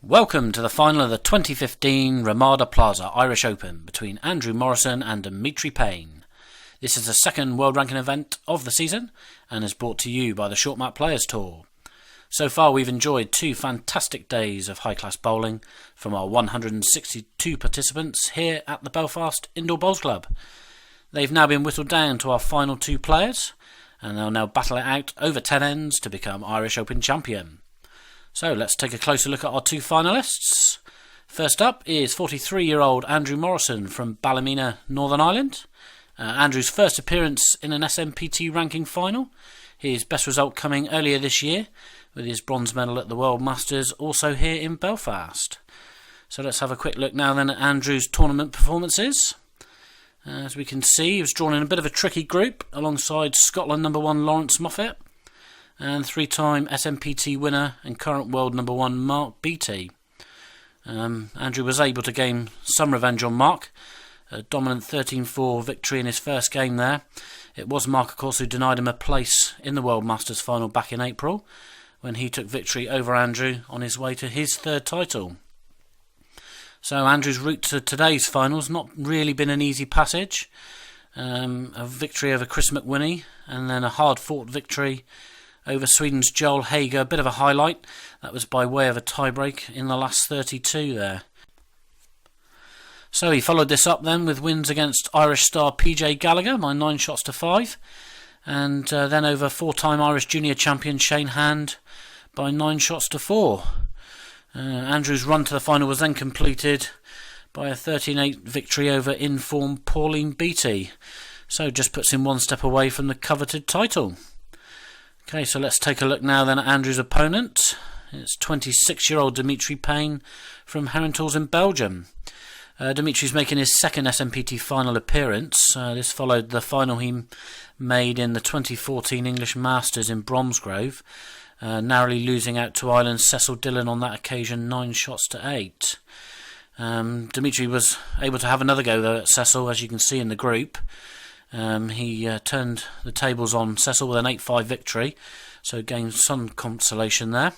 Welcome to the final of the 2015 Ramada Plaza Irish Open between Andrew Morrison and Dimitri Payne. This is the second world ranking event of the season and is brought to you by the Short Map Players Tour. So far we've enjoyed two fantastic days of high-class bowling from our 162 participants here at the Belfast Indoor Bowls Club. They've now been whittled down to our final two players and they'll now battle it out over 10 ends to become Irish Open champion. So let's take a closer look at our two finalists. First up is 43-year-old Andrew Morrison from Ballymena, Northern Ireland. Andrew's first appearance in an SMPT ranking final. His best result coming earlier this year with his bronze medal at the World Masters, also here in Belfast. So let's have a quick look now then at Andrew's tournament performances. As we can see, he was drawn in a bit of a tricky group alongside Scotland number one Lawrence Moffat and three-time SMPT winner and current world number one Mark Beattie. Andrew was able to gain some revenge on Mark, a dominant 13-4 victory in his first game there. It was Mark, of course, who denied him a place in the World Masters final back in April, when he took victory over Andrew on his way to his third title. So Andrew's route to today's finals not really been an easy passage. A victory over Chris McWhinney and then a hard-fought victory over Sweden's Joel Hager, a bit of a highlight. That was by way of a tiebreak in the last 32 there. So he followed this up then with wins against Irish star PJ Gallagher by 9 shots to 5, and then over four-time Irish junior champion Shane Hand by 9 shots to 4. Andrew's run to the final was then completed by a 13-8 victory over in-form Pauline Beattie, so just puts him one step away from the coveted title. Okay, so let's take a look now then at Andrew's opponent. It's 26-year-old Dimitri Payne from Herentals in Belgium. Dimitri's making his second SMPT final appearance. This followed the final he made in the 2014 English Masters in Bromsgrove, narrowly losing out to Ireland's Cecil Dillon on that occasion 9 shots to 8. Dimitri was able to have another go though at Cecil, as you can see in the group. He turned the tables on Cecil with an 8-5 victory, so gained some consolation there.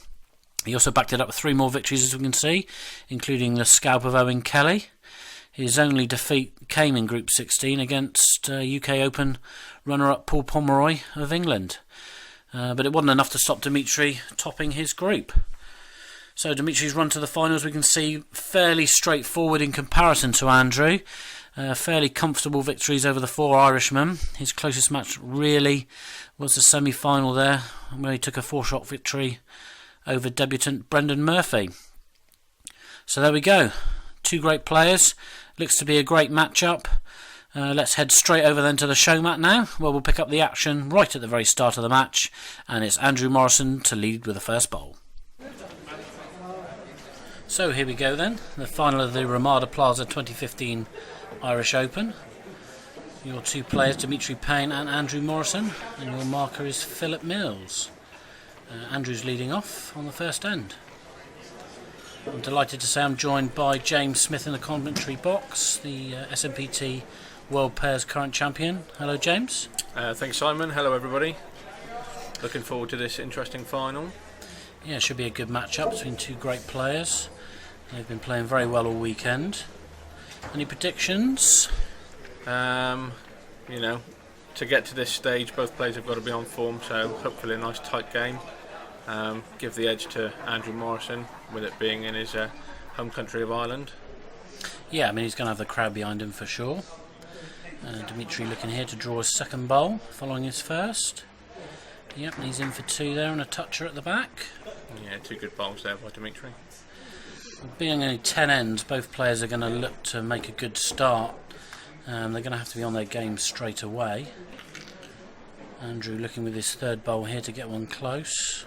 He also backed it up with 3 more victories, as we can see, including the scalp of Owen Kelly. His only defeat came in Group 16 against UK Open runner-up Paul Pomeroy of England. But it wasn't enough to stop Dimitri topping his group. So Dimitri's run to the finals, we can see, fairly straightforward in comparison to Andrew. Fairly comfortable victories over the 4 Irishmen. His closest match really was the semi-final there, where he took a 4-shot victory over debutant Brendan Murphy. So there we go. 2 great players. Looks to be a great match-up. Let's head straight over then to the show mat now, where we'll pick up the action right at the very start of the match, and it's Andrew Morrison to lead with the first bowl. So here we go then, the final of the Ramada Plaza 2015 Irish Open. Your 2 players, Dimitri Payne and Andrew Morrison, and your marker is Philip Mills. Andrew's leading off on the first end. I'm delighted to say I'm joined by James Smith in the commentary box, the SMPT World Pairs current champion. Hello James. Thanks Simon, hello everybody. Looking forward to this interesting final. Yeah, it should be a good match-up between 2 great players. They've been playing very well all weekend. Any predictions? To get to this stage, both players have got to be on form, so hopefully a nice tight game. Give the edge to Andrew Morrison, with it being in his home country of Ireland. Yeah, I mean, he's going to have the crowd behind him for sure. Dimitri looking here to draw his second bowl, following his first. Yep, and he's in for 2 there and a toucher at the back. Yeah, 2 good bowls there by Dimitri. Being only 10 ends, both players are going to look to make a good start. They're going to have to be on their game straight away. Andrew looking with his third bowl here to get one close.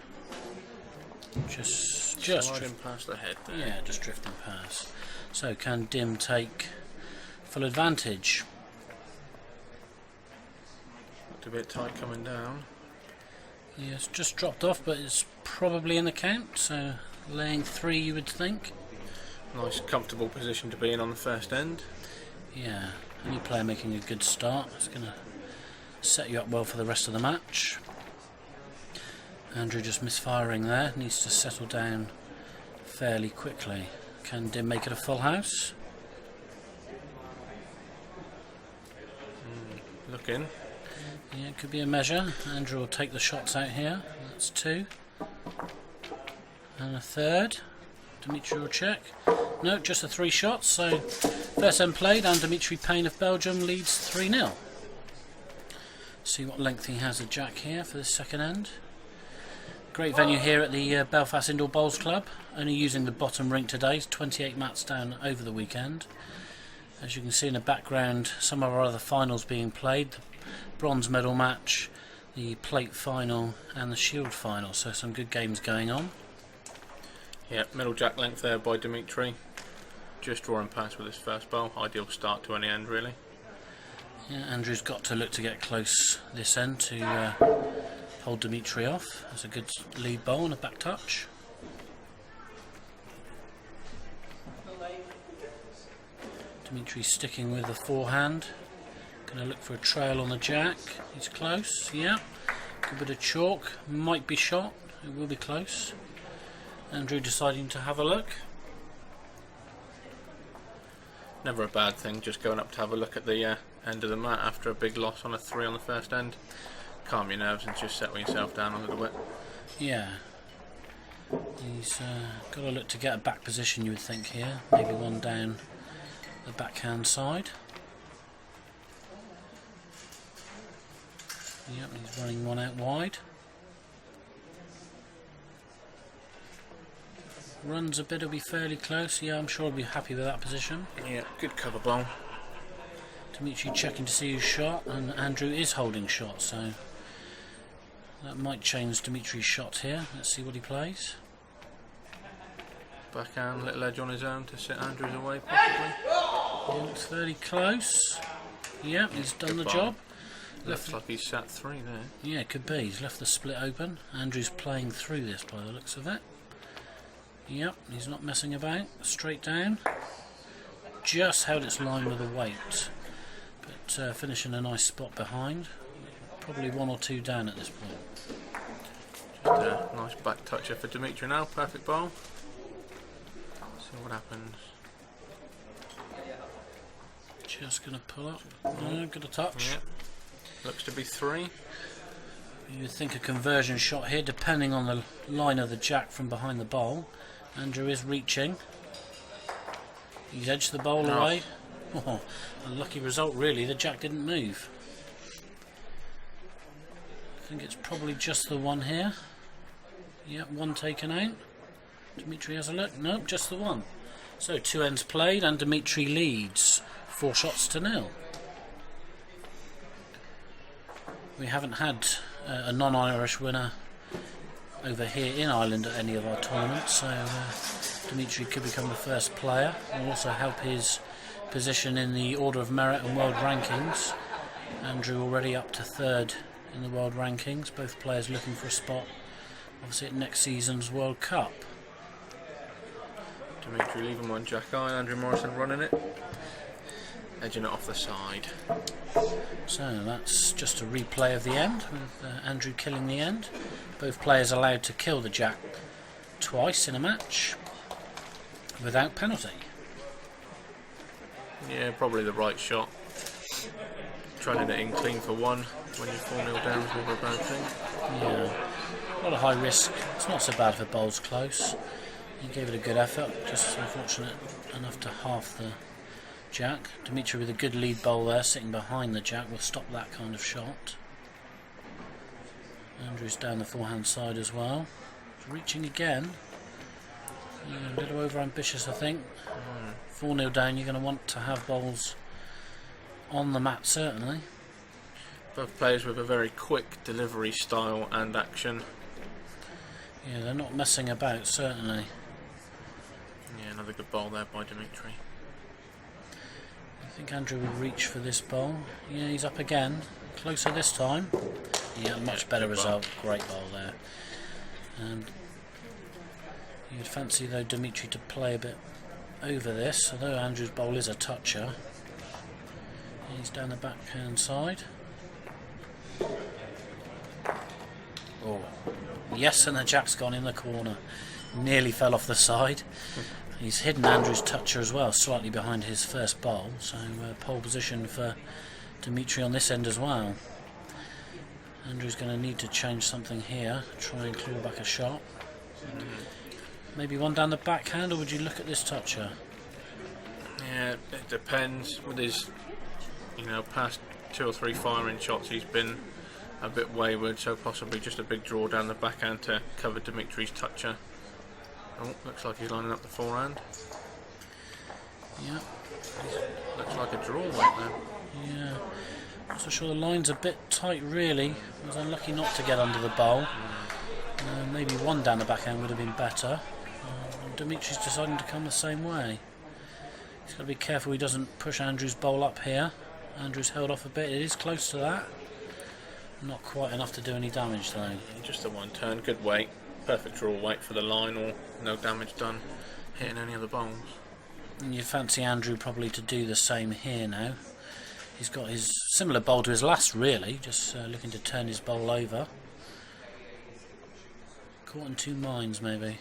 Just sliding past the head there. Yeah, just drifting past. So can Dim take full advantage? Looked a bit tight coming down. Yeah, it's just dropped off, but it's probably in the count, so laying 3 you would think. Nice comfortable position to be in on the first end. Yeah, any player making a good start is going to set you up well for the rest of the match. Andrew just misfiring there, needs to settle down fairly quickly. Can Dim make it a full house? Looking. Yeah, it could be a measure. Andrew will take the shots out here. That's 2. And a third. Dimitri will check. No, just the 3 shots. So first end played, and Dimitri Payne of Belgium leads 3-0. See what length he has of jack here for the second end. Great venue here at the Belfast Indoor Bowls Club. Only using the bottom rink today. 28 mats down over the weekend. As you can see in the background, some of our other finals being played. The bronze medal match, the plate final and the shield final. So some good games going on. Yeah, middle jack length there by Dimitri. Just drawing past with his first bowl. Ideal start to any end, really. Yeah, Andrew's got to look to get close this end to hold Dimitri off. That's a good lead bowl and a back touch. Dimitri sticking with the forehand. Going to look for a trail on the jack. He's close, yeah. Good bit of chalk. Might be shot. It will be close. Andrew deciding to have a look. Never a bad thing, just going up to have a look at the end of the mat after a big loss on a 3 on the first end. Calm your nerves and just settle yourself down a little bit. Yeah. He's got to look to get a back position, you would think here. Maybe one down the backhand side. Yep, he's running one out wide. Runs a bit, will be fairly close. Yeah, I'm sure he'll be happy with that position. Yeah, good cover bowl. Dimitri checking to see who's shot, and Andrew is holding shot, so that might change Dimitri's shot here. Let's see what he plays. Backhand, little edge on his own to sit Andrews away, possibly. Yeah, looks fairly close. Yeah, he's done the job. Looks like he's sat 3 there. Yeah, it could be. He's left the split open. Andrew's playing through this by the looks of it. Yep, he's not messing about. Straight down. Just held its line with the weight. But finishing a nice spot behind. Probably 1 or 2 down at this point. Just a nice back toucher for Dimitri now. Perfect bowl. See what happens. Just going to pull up. No, good a touch. Yep. Looks to be 3. You would think a conversion shot here, depending on the line of the jack from behind the bowl. Andrew is reaching. He's edged the bowl away. Oh, a lucky result really, the jack didn't move. I think it's probably just the one here. Yep, 1 taken out. Dimitri has a look. Nope, just the 1. So 2 ends played and Dimitri leads 4 shots to 0. We haven't had a non-Irish winner over here in Ireland at any of our tournaments, so Dimitri could become the first player and also help his position in the order of merit and world rankings. Andrew already up to 3rd in the world rankings, both players looking for a spot obviously at next season's World Cup. Dimitri leaving 1 jack eye, Andrew Morrison running it, edging it off the side. So that's just a replay of the end, with Andrew killing the end. Both players allowed to kill the jack twice in a match without penalty. Yeah, probably the right shot. Trailing it in clean for 1 when you're 4-0 down is never a bad thing. Yeah, a lot of high risk. It's not so bad if the bowl's close. He gave it a good effort, just unfortunate enough to half the jack. Dimitri with a good lead bowl there, sitting behind the jack, will stop that kind of shot. Andrew's down the forehand side as well. He's reaching again. Yeah, a little over ambitious, I think. 4-0 down, you're going to want to have bowls on the mat, certainly. Both players with a very quick delivery style and action. Yeah, they're not messing about, certainly. Yeah, another good bowl there by Dimitri. I think Andrew will reach for this bowl. Yeah, he's up again. Closer this time. Yeah, much better result. Great bowl there. And you'd fancy, though, Dimitri to play a bit over this, although Andrew's bowl is a toucher. He's down the backhand side. Oh, yes, and the jack's gone in the corner. nearly fell off the side. He's hidden Andrew's toucher as well, slightly behind his first bowl, so pole position for Dimitri on this end as well. Andrew's going to need to change something here, try and claw back a shot. Maybe one down the backhand, or would you look at this toucher? Yeah, it depends. With his, past 2 or 3 firing shots, he's been a bit wayward, so possibly just a big draw down the backhand to cover Dimitri's toucher. Oh, looks like he's lining up the forehand. Yeah. Looks like a draw right there. Yeah. Not so sure, the line's a bit tight really. I was unlucky not to get under the bowl. Maybe one down the backhand would have been better. Dimitri's deciding to come the same way. He's got to be careful he doesn't push Andrew's bowl up here. Andrew's held off a bit, it is close to that. Not quite enough to do any damage though. Just the one turn, good weight. Perfect draw weight for the line, or no damage done hitting any of the bowls. And you fancy Andrew probably to do the same here now. He's got his similar bowl to his last really, just looking to turn his bowl over. Caught in 2 minds maybe.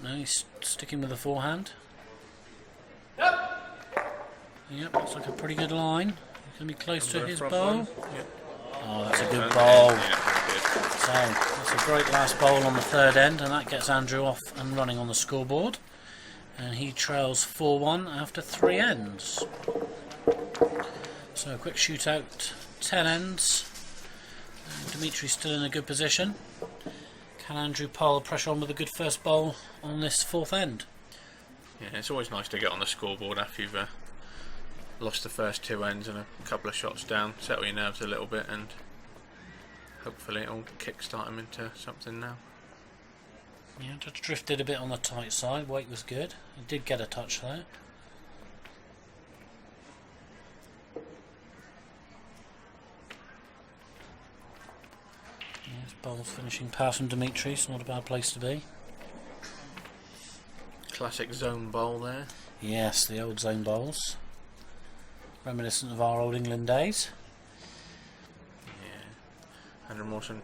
No, he's sticking with the forehand. Yep, looks like a pretty good line. He's going to be close to his bowl. Yep. Oh, that's a good bowl. Yeah, good. So, that's a great last bowl on the third end, and that gets Andrew off and running on the scoreboard. And he trails 4-1 after 3 ends. So, a quick shootout, 10 ends. Dimitri's still in a good position. Can Andrew pile the pressure on with a good first bowl on this 4th end? Yeah, it's always nice to get on the scoreboard after you've lost the first 2 ends and a couple of shots down, settle your nerves a little bit, and hopefully it'll kickstart him into something now. Yeah, just drifted a bit on the tight side, weight was good. He did get a touch though. Yes, bowl's finishing pass from Dmitri, it's not a bad place to be. Classic zone bowl there. Yes, the old zone bowls. Reminiscent of our old England days. Yeah. Andrew Morrison,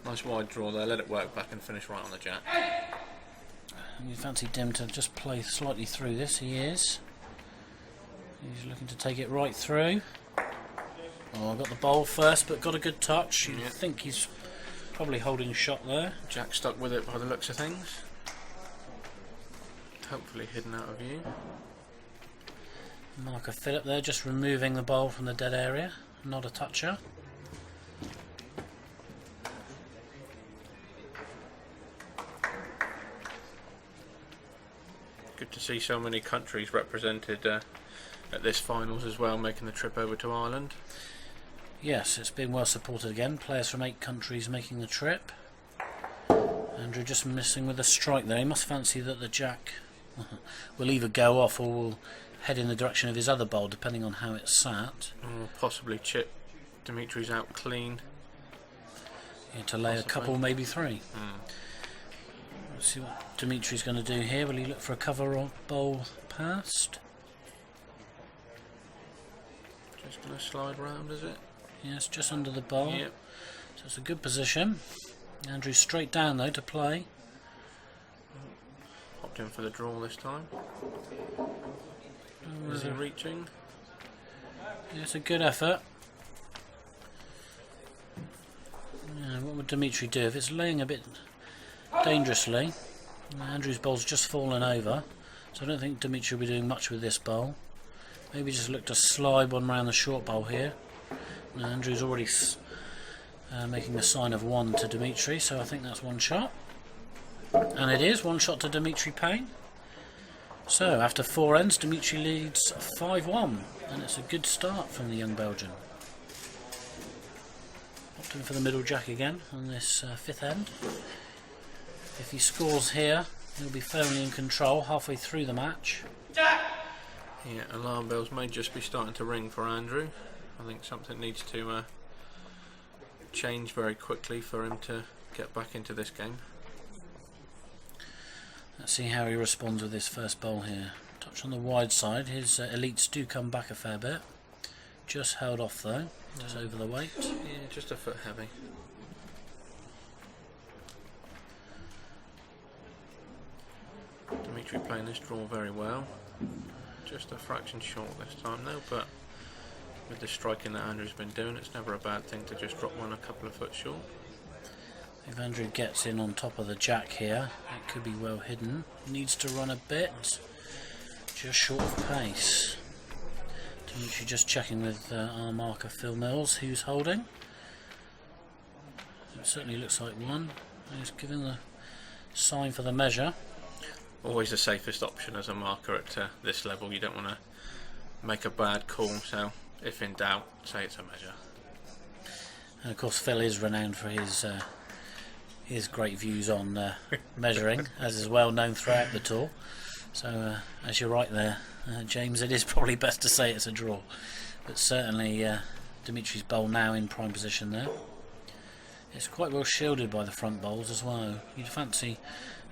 nice wide draw there, let it work back and finish right on the jack. And you fancy Dim to just play slightly through this, he is. He's looking to take it right through. Oh, I got the bowl first, but got a good touch. You think he's probably holding a shot there. Jack stuck with it by the looks of things. Hopefully hidden out of view. Marker Phillip there, just removing the bowl from the dead area. Not a toucher. Good to see so many countries represented at this finals as well, making the trip over to Ireland. Yes, it's been well supported again. Players from 8 countries making the trip. Andrew just missing with a strike there. He must fancy that the jack will either go off or will head in the direction of his other bowl, depending on how it's sat. Or possibly chip Dimitri's out clean. Yeah, to lay a couple, maybe 3. Let's see what Dimitri's going to do here. Will he look for a cover or bowl past? Just going to slide round, is it? Yes, just under the bowl. Yep. So it's a good position. Andrew straight down though to play. Popped in for the draw this time. Is he reaching? Yeah, it's a good effort. Yeah, what would Dimitri do if it's laying a bit dangerously? Andrew's bowl's just fallen over, so I don't think Dimitri will be doing much with this bowl. Maybe just look to slide one round the short bowl here. And Andrew's already making a sign of 1 to Dimitri, so I think that's 1 shot. And it is 1 shot to Dimitri Payne. So after 4 ends, Dimitri leads 5-1, and it's a good start from the young Belgian. Popped in for the middle jack again on this 5th end. If he scores here, he'll be firmly in control halfway through the match. Yeah, alarm bells may just be starting to ring for Andrew. I think something needs to change very quickly for him to get back into this game. Let's see how he responds with his first bowl here. Touch on the wide side. His elites do come back a fair bit. Just held off though. Just over the weight. Yeah, just a foot heavy. Dimitri playing this draw very well. Just a fraction short this time though, but with the striking that Andrew's been doing, it's never a bad thing to just drop one a couple of foot short. If Andrew gets in on top of the jack here, it could be well hidden. Needs to run a bit, just short of pace. Dimitri just checking with our marker Phil Mills, who's holding. It certainly looks like one. He's giving the sign for the measure. Always the safest option as a marker at this level. You don't want to make a bad call, so if in doubt, say it's a measure. And of course Phil is renowned for his great views on measuring, as is well known throughout the tour. So as you're right there, James, it is probably best to say it's a draw. But certainly Dimitri's bowl now in prime position there. It's quite well shielded by the front bowls as well. You'd fancy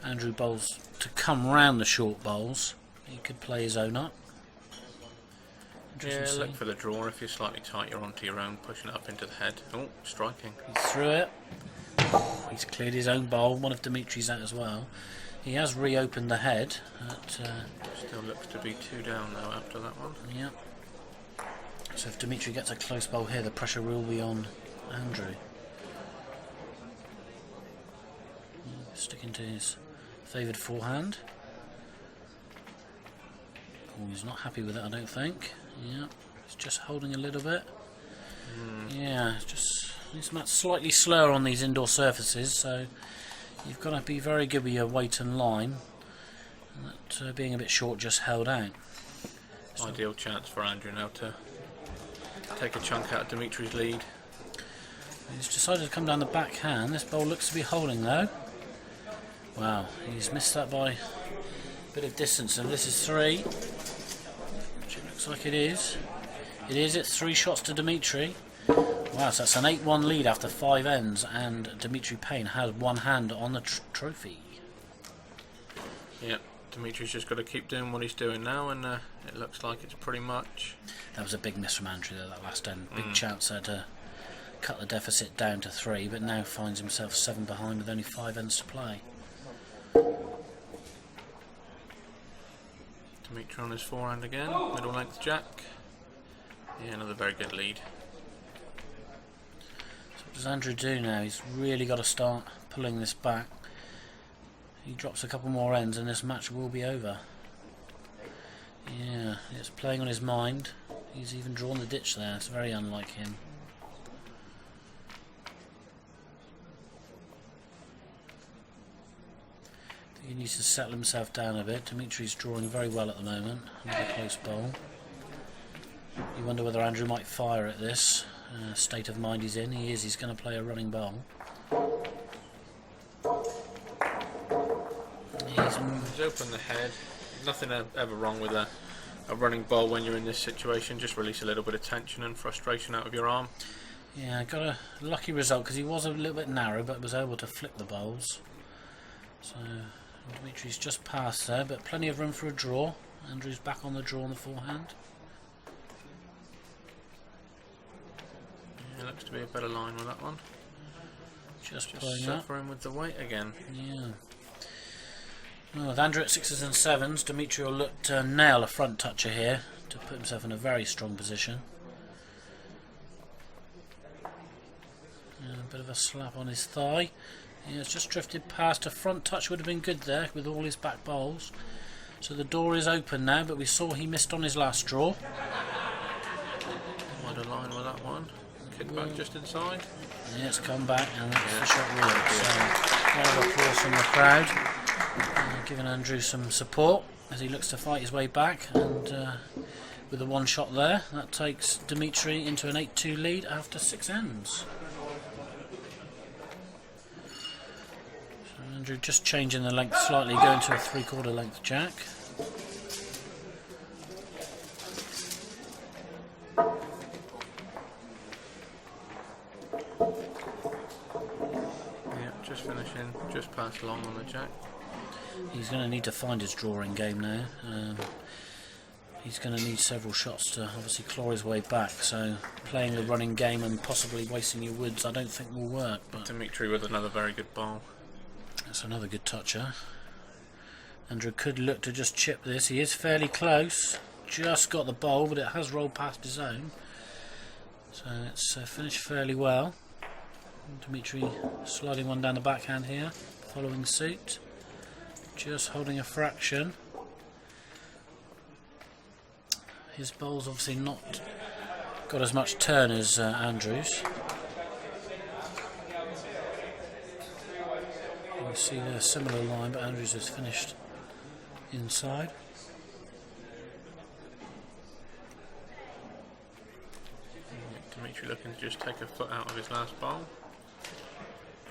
Andrew bowls to come round the short bowls. He could play his own up. Yeah, look for the draw. If you're slightly tight, you're onto your own, pushing it up into the head. Oh, striking. He's through it. He's cleared his own bowl. One of Dimitri's out as well. He has reopened the head. Still looks to be 2 down though after that one. Yeah. So if Dimitri gets a close bowl here, the pressure will be on Andrew. Sticking to his favoured forehand. Oh, he's not happy with it, I don't think. Yeah, he's just holding a little bit. Yeah, he's slightly slower on these indoor surfaces, so you've got to be very good with your weight and line. And that being a bit short just held out. So ideal chance for Andrew now to take a chunk out of Dimitri's lead. He's decided to come down the backhand. This bowl looks to be holding though. Wow, he's missed that by a bit of distance, and this is 3, which it looks like it is. It is, it's 3 shots to Dimitri. Wow, so that's an 8-1 lead after 5 ends, and Dimitri Payne has one hand on the trophy. Yep, Dimitri's just got to keep doing what he's doing now, and it looks like it's pretty much... That was a big miss from Andrew there, that last end. Big chance there to cut the deficit down to 3, but now finds himself 7 behind with only 5 ends to play. Dimitri on his forehand again, middle length jack. Yeah, another very good lead. So what does Andrew do now? He's really got to start pulling this back. He drops a couple more ends and this match will be over. Yeah, it's playing on his mind. He's even drawn the ditch there. It's very unlike him. He needs to settle himself down a bit. Dimitri's drawing very well at the moment. Another close bowl. You wonder whether Andrew might fire at this state of mind he's in. He is. He's going to play a running bowl. He's opened the head. Nothing ever wrong with a running bowl when you're in this situation. Just release a little bit of tension and frustration out of your arm. Yeah, got a lucky result because he was a little bit narrow, but was able to flip the bowls. So Dimitri's just passed there, but plenty of room for a draw. Andrew's back on the draw on the forehand. Yeah, looks to be a better line with that one. Just playing up. Suffering with the weight again. Yeah. Well, with Andrew at 6s and 7s, Dimitri will look to nail a front toucher here to put himself in a very strong position. A bit of a slap on his thigh. Yeah, it's just drifted past. A front touch would have been good there with all his back bowls. So the door is open now, but we saw he missed on his last draw. Wide a line with that one. Kick back just inside. Yeah, it's come back, and that's the shot worked. So, round of applause from the crowd. Giving Andrew some support as he looks to fight his way back. And with the one shot there, that takes Dimitri into an 8-2 lead after 6 ends. Andrew just changing the length slightly, going to a 3/4 length jack. Yeah, just finishing, just past long on the jack. He's going to need to find his drawing game now. He's going to need several shots to obviously claw his way back, so playing the running game and possibly wasting your woods I don't think will work. But Dimitri with another very good bowl. That's another good toucher. Andrew could look to just chip this. He is fairly close. Just got the bowl, but it has rolled past his own. So it's finished fairly well. Dmitri sliding one down the backhand here, following suit. Just holding a fraction. His bowl's obviously not got as much turn as Andrew's. You can see a similar line, but Andrew's has finished inside. Dimitri looking to just take a foot out of his last bowl.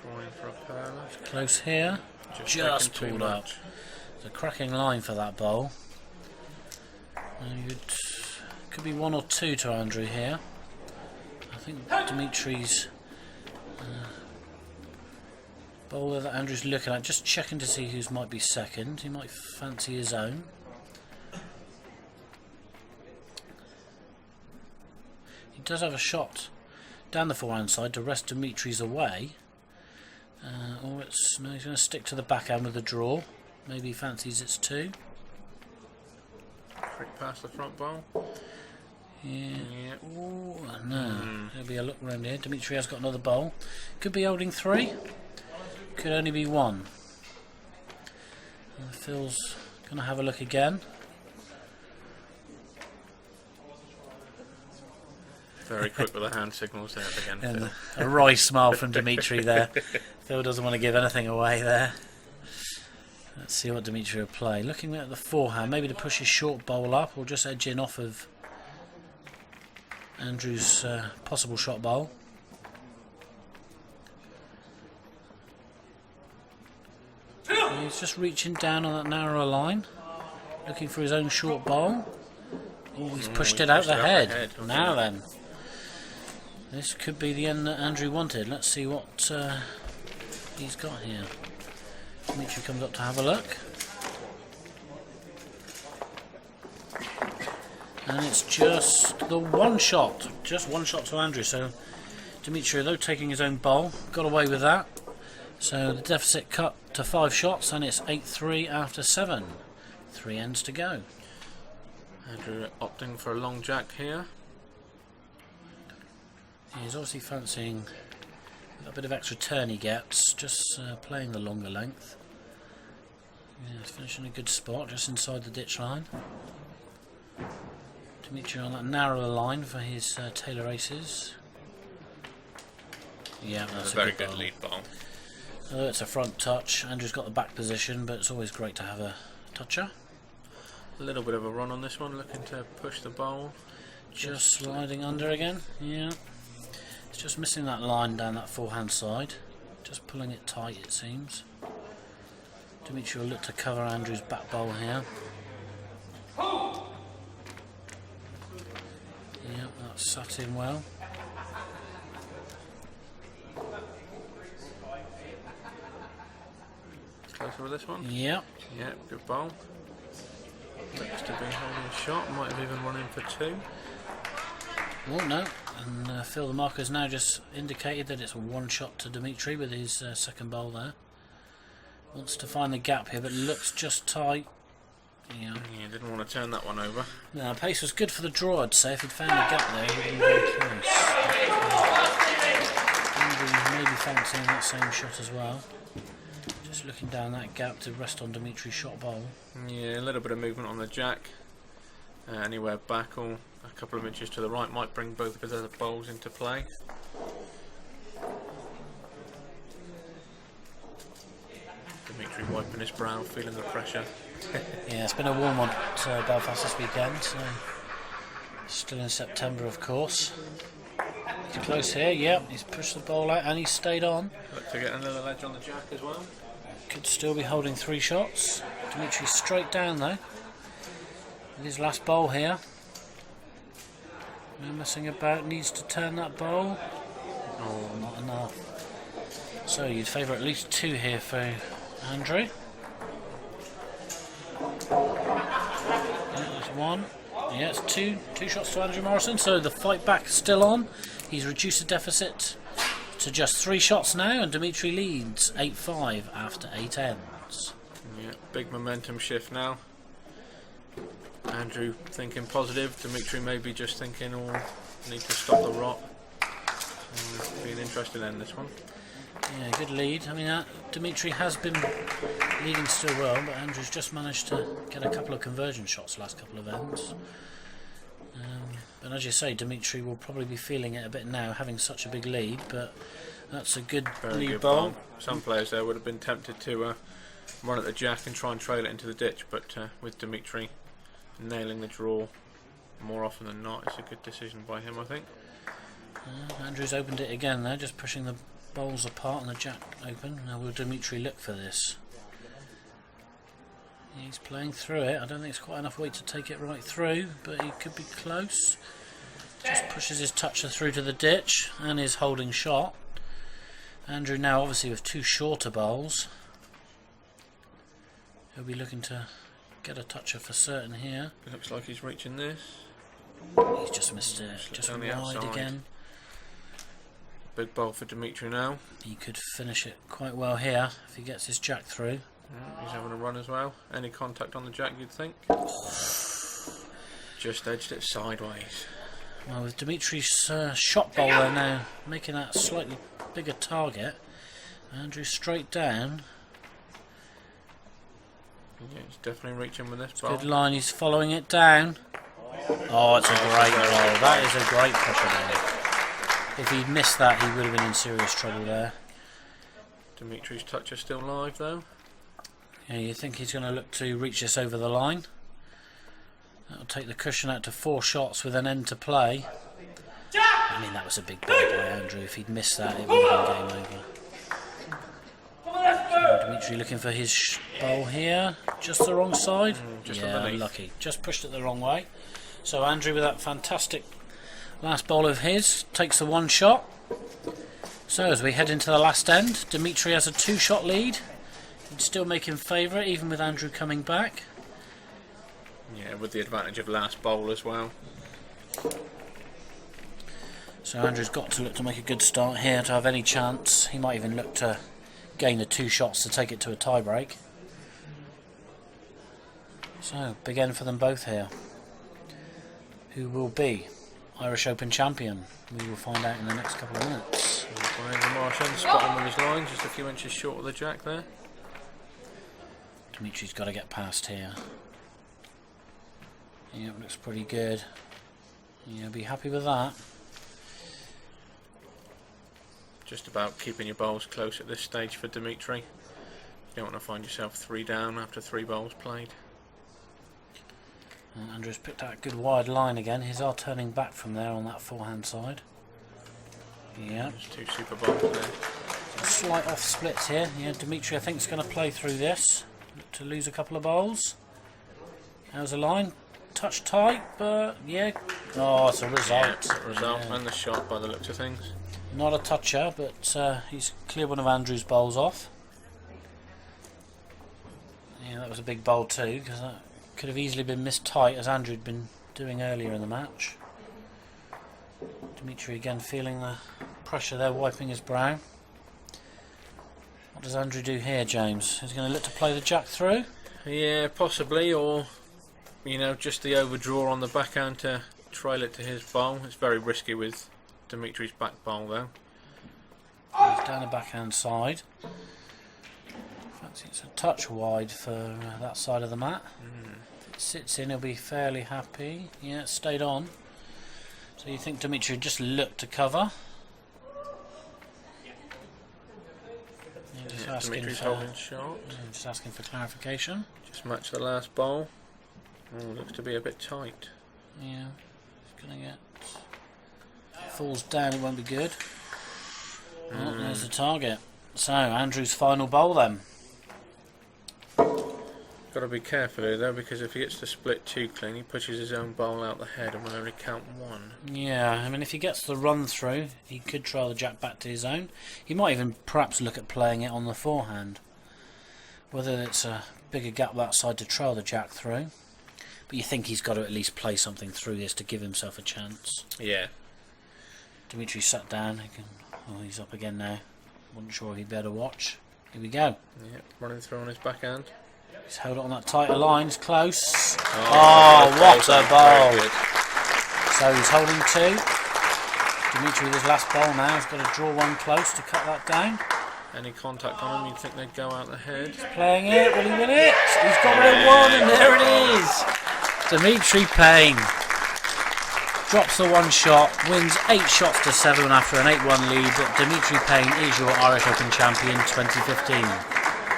Drawing for a curler. Close here. Just pulled up. It's a cracking line for that bowl. And could be 1 or 2 to Andrew here. I think Dimitri's bowler that Andrew's looking at, just checking to see whose might be second. He might fancy his own. He does have a shot down the forehand side to rest Dimitri's away. Or it's no, he's going to stick to the backhand with the draw. Maybe he fancies it's 2. Quick past the front bowl. Yeah. Ooh, no. There'll be a look round here. Dimitri has got another bowl. Could be holding 3. Could only be 1. Phil's going to have a look again. Very quick with the hand signals there again. And a wry smile from Dimitri there. Phil doesn't want to give anything away there. Let's see what Dimitri will play. Looking at the forehand, maybe to push his short bowl up or just edge in off of Andrew's possible shot bowl. He's just reaching down on that narrower line, looking for his own short bowl. Oh, he's pushed it out the head. Now then, this could be the end that Andrew wanted. Let's see what he's got here. Dimitri comes up to have a look. And it's just the 1 shot. Just 1 shot to Andrew. So Dimitri, though taking his own bowl, got away with that. So the deficit cut to 5 shots, and it's 8-3 after 7. 3 ends to go. Andrew opting for a long jack here. He's obviously fancying a bit of extra turn he gets, just playing the longer length. Yeah, he's finishing a good spot, just inside the ditch line. Dimitri on that narrower line for his tailor aces. Yeah, that's a very good lead ball. It's a front touch. Andrew's got the back position, but it's always great to have a toucher. A little bit of a run on this one, looking to push the bowl. Just sliding under again. Yeah. It's just missing that line down that forehand side. Just pulling it tight, it seems. Dimitri will look to cover Andrew's back bowl here. Yeah, that's sat in well. Closer with this one? Yep. Yeah, good bowl. Looks to be holding a shot, might have even run in for 2. Oh no, and Phil the marker's now just indicated that it's a 1 shot to Dimitri with his second bowl there. Wants to find the gap here, but looks just tight. Yeah, didn't want to turn that one over. No, pace was good for the draw, I'd say. If he'd found the gap there, he would have been very close. Andrew maybe fancying that same shot as well. Just looking down that gap to rest on Dimitri's shot bowl. Yeah, a little bit of movement on the jack. Anywhere back or a couple of inches to the right might bring both of his other bowls into play. Dimitri wiping his brow, feeling the pressure. Yeah, it's been a warm one at Belfast this weekend, so still in September, of course. He's close here, yep, he's pushed the bowl out and he's stayed on. Look to get another ledge on the jack as well. Could still be holding 3 shots. Dimitri's straight down though, with his last bowl here. No messing about, needs to turn that bowl. Oh, not enough. So you'd favour at least 2 here for Andrew. Yeah, there's 1. Yeah, it's 2 shots to Andrew Morrison. So the fight back is still on. He's reduced the deficit to just 3 shots now, and Dimitri leads 8-5 after 8 ends. Yeah. Big momentum shift now. Andrew thinking positive. Dimitri maybe just thinking, oh, need to stop the rot. Be an interesting end this one. Yeah, good lead. I mean, Dimitri has been leading still well, but Andrew's just managed to get a couple of conversion shots last couple of ends. But as you say, Dimitri will probably be feeling it a bit now, having such a big lead, but that's a good Very lead good bowl. Some players there would have been tempted to run at the jack and try and trail it into the ditch, but with Dimitri nailing the draw more often than not, it's a good decision by him, I think. Andrew's opened it again there, just pushing the bowls apart and the jack open. Now will Dimitri look for this? He's playing through it. I don't think it's quite enough weight to take it right through, but he could be close. Just pushes his toucher through to the ditch and his holding shot. Andrew now obviously with two shorter bowls. He'll be looking to get a toucher for certain here. It looks like he's reaching this. He's just missed it. Just on the wide outside. again. Big bowl for Dimitri now. He could finish it quite well here if he gets his jack through. He's having a run as well. Any contact on the jack, you'd think? Just edged it sideways. Well, with Dimitri's shot bowler now making that slightly bigger target, Andrew straight down. Yeah, he's definitely reaching with this It's bowl. good line, he's following it down. Oh, it's a great bowl. That is a great pressure there. If he'd missed that, he would have been in serious trouble there. Dimitri's touch is still live though. Yeah, you think he's going to look to reach this over the line. That'll take the cushion out to 4 shots with an end to play. I mean, that was a big bowl by Andrew. If he'd missed that, it would have been game over. So Dimitri looking for his bowl here. Just the wrong side. Just yeah, underneath. Lucky. Just pushed it the wrong way. So Andrew, with that fantastic last bowl of his, takes the 1 shot. So as we head into the last end, Dimitri has a 2-shot lead. He'd still make him favourite, even with Andrew coming back. Yeah, with the advantage of last bowl as well. So Andrew's got to look to make a good start here to have any chance. He might even look to gain the 2 shots to take it to a tie-break. So, big end for them both here. Who will be Irish Open champion? We will find out in the next couple of minutes. Behind the Morrison, spot on with his line, just a few inches short of the jack there. Dimitri's got to get past here. Yeah, it looks pretty good. You'll be happy with that. Just about keeping your bowls close at this stage for Dimitri. You don't want to find yourself 3 down after 3 bowls played. And Andrew's picked out a good wide line again. He's all turning back from there on that forehand side. Yeah. There's 2 super bowls there. Slight off splits here. Yeah, Dimitri I think is going to play through this. Look to lose a couple of bowls. How's the line? Touch tight, but yeah. Oh, it's a result. Yeah, it's a result and the shot by the looks of things. Not a toucher, but he's cleared one of Andrew's bowls off. Yeah, that was a big bowl too, because that could have easily been missed tight, as Andrew had been doing earlier in the match. Dimitri again feeling the pressure there, wiping his brow. What does Andrew do here, James? He's going to look to play the jack through? Yeah, possibly, or you know, just the overdraw on the backhand to trail it to his bowl. It's very risky with Dimitri's back bowl though. He's down the backhand side. Fancy it's a touch wide for that side of the mat. If it sits in, he'll be fairly happy. Yeah, it stayed on. So you think Dimitri would just look to cover? Just asking Dimitri's for, holding short. just asking for clarification. Just match the last bowl. Oh, looks to be a bit tight. Yeah, it's going to get... Falls down, it won't be good. Oh, there's the target. So, Andrew's final bowl then. Got to be careful here though, because if he gets the split too clean, he pushes his own bowl out the head and will only count 1. Yeah, I mean, if he gets the run through, he could trail the jack back to his own. He might even perhaps look at playing it on the forehand. Whether it's a bigger gap that side to trail the jack through. But you think he's got to at least play something through this to give himself a chance. Yeah. Dimitri sat down. Oh, he's up again now. Wasn't sure he'd better watch. Here we go. Yep, running through on his backhand. He's held it on that tighter line. It's close. Okay, What a very bowl. good. So he's holding 2. Dimitri with his last bowl now has got to draw one close to cut that down. Any contact on him, you'd think they'd go out the head. Playing it, will he win it? He's got it at 1 and there it is. Dimitri Payne drops the 1 shot, wins 8 shots to 7 after an 8-1 lead. But Dimitri Payne is your Irish Open champion 2015.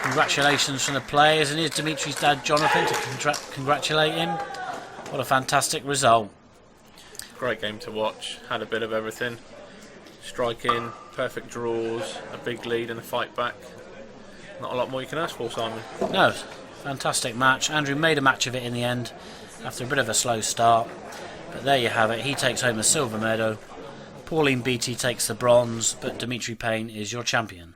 Congratulations from the players, and here's Dimitri's dad Jonathan to congratulate him. What a fantastic result. Great game to watch, had a bit of everything. Striking, perfect draws, a big lead and a fight back. Not a lot more you can ask for, Simon. No, fantastic match. Andrew made a match of it in the end after a bit of a slow start. But there you have it. He takes home the silver medal. Pauline Beattie takes the bronze, but Dimitri Payne is your champion.